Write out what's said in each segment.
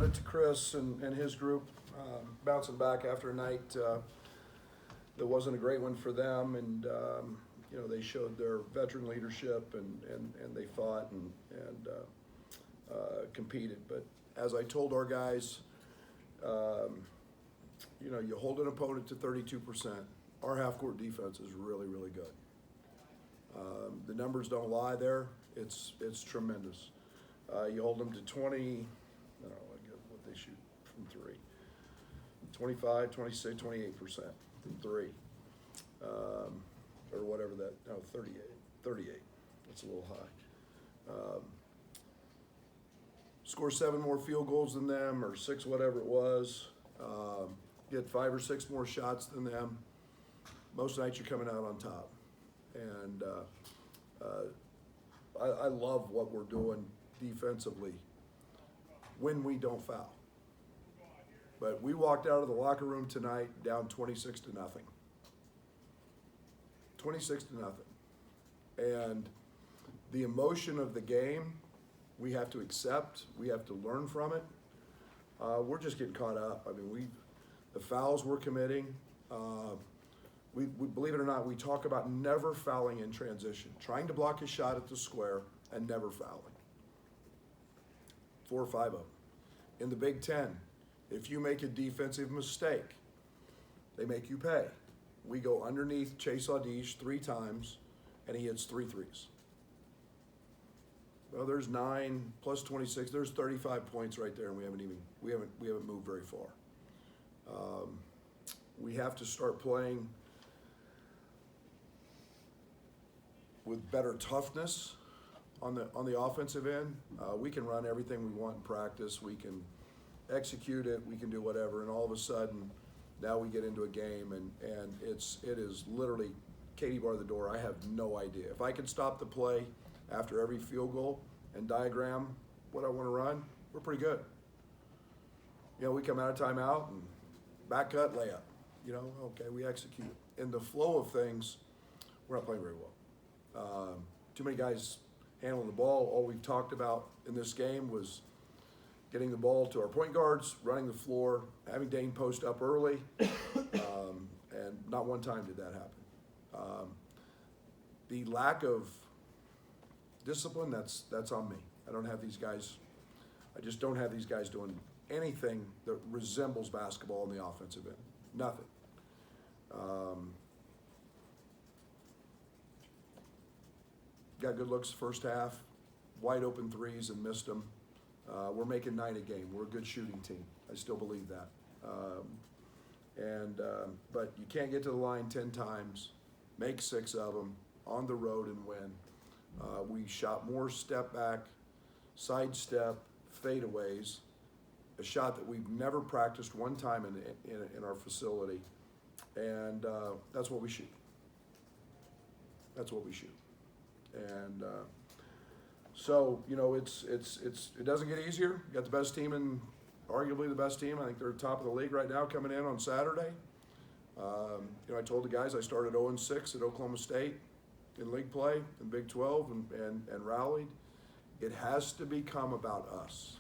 credit to Chris and his group, bouncing back after a night that wasn't a great one for them, and they showed their veteran leadership and they fought and competed. But as I told our guys, you hold an opponent to 32%. Our half-court defense is really, really good. The numbers don't lie there. It's tremendous. You hold them to 20, I don't know what they shoot from three. 25, 26, 28% from three. Or whatever that, 38. That's a little high. Score 7 more field goals than them, or 6, whatever it was. Get 5 or 6 more shots than them. Most nights you're coming out on top. And I love what we're doing defensively when we don't foul. But we walked out of the locker room tonight down 26-0. 26-0. And the emotion of the game, we have to accept, we have to learn from it. We're just getting caught up. I mean, the fouls we're committing, we believe it or not, we talk about never fouling in transition, trying to block a shot at the square and never fouling. 4 or 5 of them. In the Big Ten, if you make a defensive mistake, they make you pay. We go underneath Chase Audiche 3 times, and he hits 3 threes. Well, there's 9 plus 26. There's 35 points right there, and we haven't moved very far. We have to start playing with better toughness on the offensive end. We can run everything we want in practice. We can execute it. We can do whatever, and all of a sudden, now we get into a game, and it is literally Katie bar the door. I have no idea. If I could stop the play after every field goal and diagram what I want to run, we're pretty good. We come out of timeout and back cut, layup. Okay, we execute. In the flow of things, we're not playing very well. Too many guys handling the ball. All we've talked about in this game was getting the ball to our point guards, running the floor, having Dane post up early, and not one time did that happen. The lack of discipline, that's on me. I just don't have these guys doing anything that resembles basketball on the offensive end. Nothing. Got good looks the first half, wide open threes and missed them. We're making 9 a game. We're a good shooting team. I still believe that. But you can't get to the line 10 times, make 6 of them on the road and win. We shot more step back, side step, fadeaways, a shot that we've never practiced one time in our facility, and that's what we shoot. That's what we shoot. And so it doesn't get easier. You got the best team arguably the best team. I think they're top of the league right now coming in on Saturday. I told the guys I started 0-6 at Oklahoma State in league play in Big 12 and rallied. It has to become about us.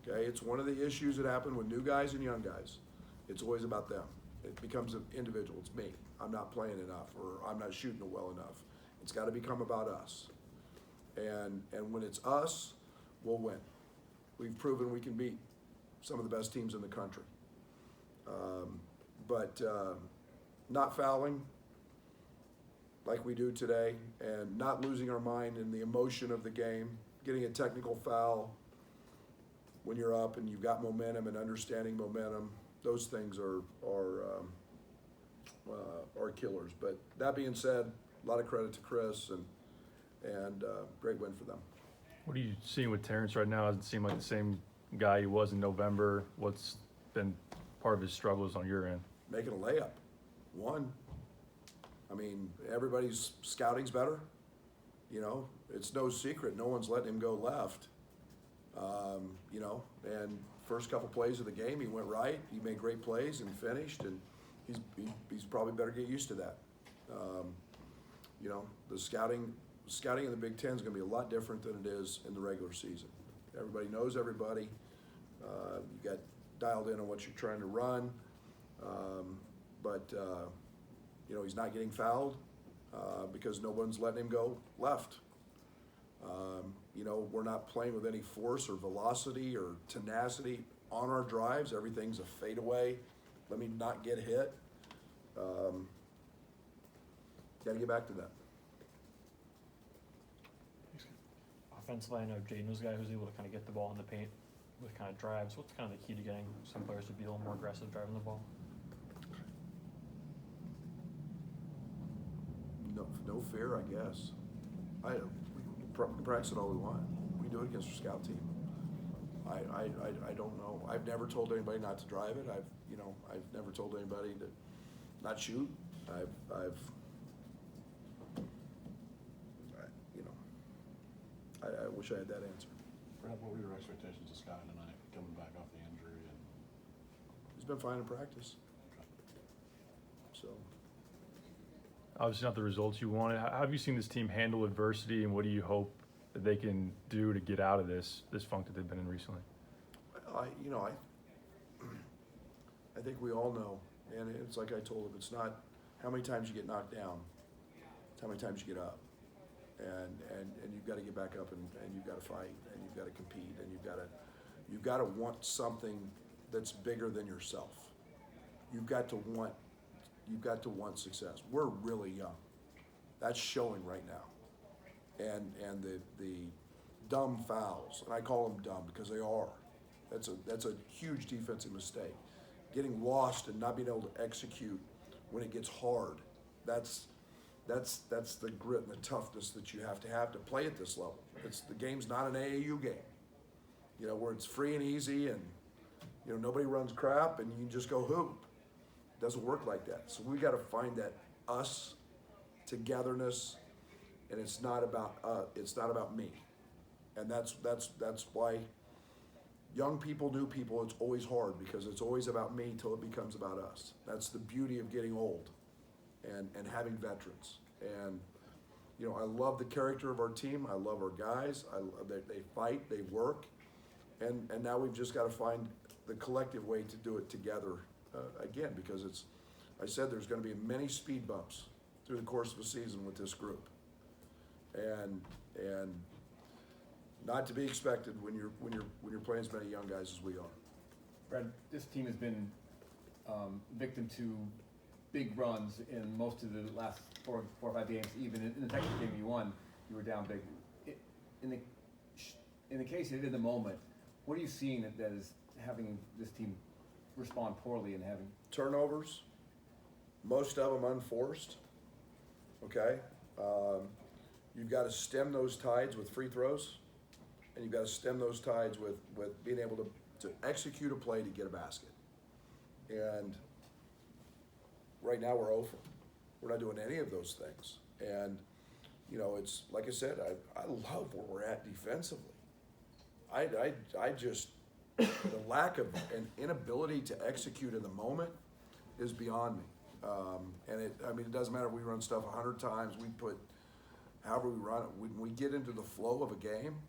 Okay, it's one of the issues that happen with new guys and young guys. It's always about them. It becomes an individual. It's me. I'm not playing enough, or I'm not shooting it well enough. It's got to become about us. And when it's us, we'll win. We've proven we can beat some of the best teams in the country. But not fouling like we do today, and not losing our mind in the emotion of the game, getting a technical foul when you're up and you've got momentum and understanding momentum, those things are killers. But that being said, a lot of credit to Chris and great win for them. What are you seeing with Terrence right now? Doesn't seem like the same guy he was in November. What's been part of his struggles on your end? Making a layup. One. I mean, everybody's scouting's better. It's no secret. No one's letting him go left. And first couple plays of the game, he went right. He made great plays and finished, and he's probably better get used to that. The scouting in the Big Ten is going to be a lot different than it is in the regular season. Everybody knows everybody. dialed in on what you're trying to run. But he's not getting fouled because no one's letting him go left. We're not playing with any force or velocity or tenacity on our drives. Everything's a fadeaway. Let me not get hit. Got to get back to that. Offensively, I know Jaden was a guy who's able to kind of get the ball in the paint with kind of drives. What's kind of the key to getting some players to be a little more aggressive driving the ball? No fear, I guess. We practice it all we want. We do it against our scout team. I don't know. I've never told anybody not to drive it. I've never told anybody to not shoot. I wish I had that answer. Brad, what were your expectations of Sky tonight, coming back off the injury? And He's been fine in practice. So. Obviously not the results you wanted. How have you seen this team handle adversity, and what do you hope that they can do to get out of this funk that they've been in recently? I think we all know, and it's like I told him, it's not how many times you get knocked down, it's how many times you get up. And you've got to get back up, and you've got to fight, and you've got to compete, and you've got to want something that's bigger than yourself. You've got to want success. We're really young. That's showing right now. And the dumb fouls, and I call them dumb because they are. That's a huge defensive mistake. Getting lost and not being able to execute when it gets hard. That's the grit and the toughness that you have to play at this level. The game's not an AAU game, where it's free and easy and nobody runs crap and you just go hoop. It doesn't work like that. So we got to find that us togetherness, and it's not about me, and that's why young people, new people, it's always hard because it's always about me till it becomes about us. That's the beauty of getting old. And having veterans. And, I love the character of our team. I love our guys. They fight, they work. And now we've just got to find the collective way to do it together again, because I said there's going to be many speed bumps through the course of a season with this group. And not to be expected when you're playing as many young guys as we are. Brad, this team has been victim to big runs in most of the last four or five games. Even in the Texas game you won, you were down big. In the case of in the moment, what are you seeing that is having this team respond poorly and having turnovers? Most of them unforced. Okay, you've got to stem those tides with free throws, and you've got to stem those tides with being able to execute a play to get a basket. And right now we're over. We're not doing any of those things. And, it's like I said, I love where we're at defensively. I just, the lack of an inability to execute in the moment is beyond me. And it doesn't matter if we run stuff 100 times, however we run it, when we get into the flow of a game,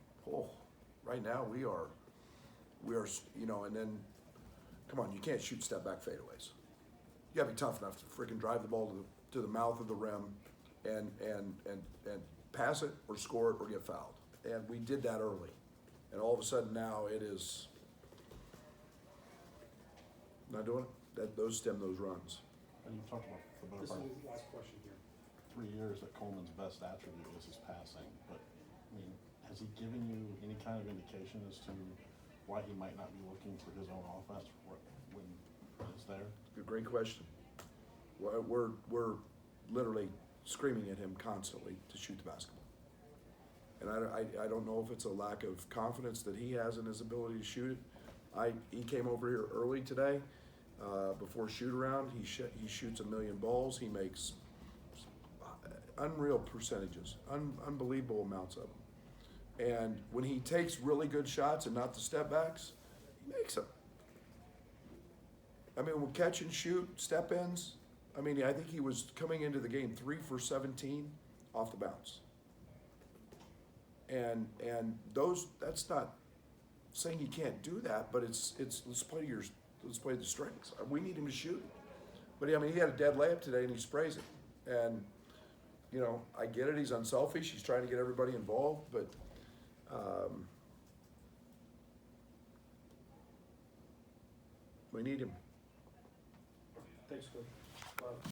right now we are, and then, come on, you can't shoot step back fadeaways. You gotta be tough enough to freaking drive the ball to the mouth of the rim and pass it or score it or get fouled. And we did that early. And all of a sudden now it is not doing it. Those stem those runs. And you've talked about the better This part is the last question here. 3 years that Coleman's best attribute is his passing. But has he given you any kind of indication as to why he might not be looking for his own offense when it's there? Great question. We're literally screaming at him constantly to shoot the basketball. And I don't know if it's a lack of confidence that he has in his ability to shoot it. He came over here early today before shoot around. He shoots 1 million balls. He makes unreal percentages, unbelievable amounts of them. And when he takes really good shots and not the step backs, he makes them. We'll catch and shoot, step ins. I think he was coming into the game 3 for 17 off the bounce. And that's not saying he can't do that, but it's let's play the strengths. We need him to shoot. But I mean, he had a dead layup today, and he sprays it. And you know, I get it. He's unselfish. He's trying to get everybody involved, but we need him. Thanks, Coach.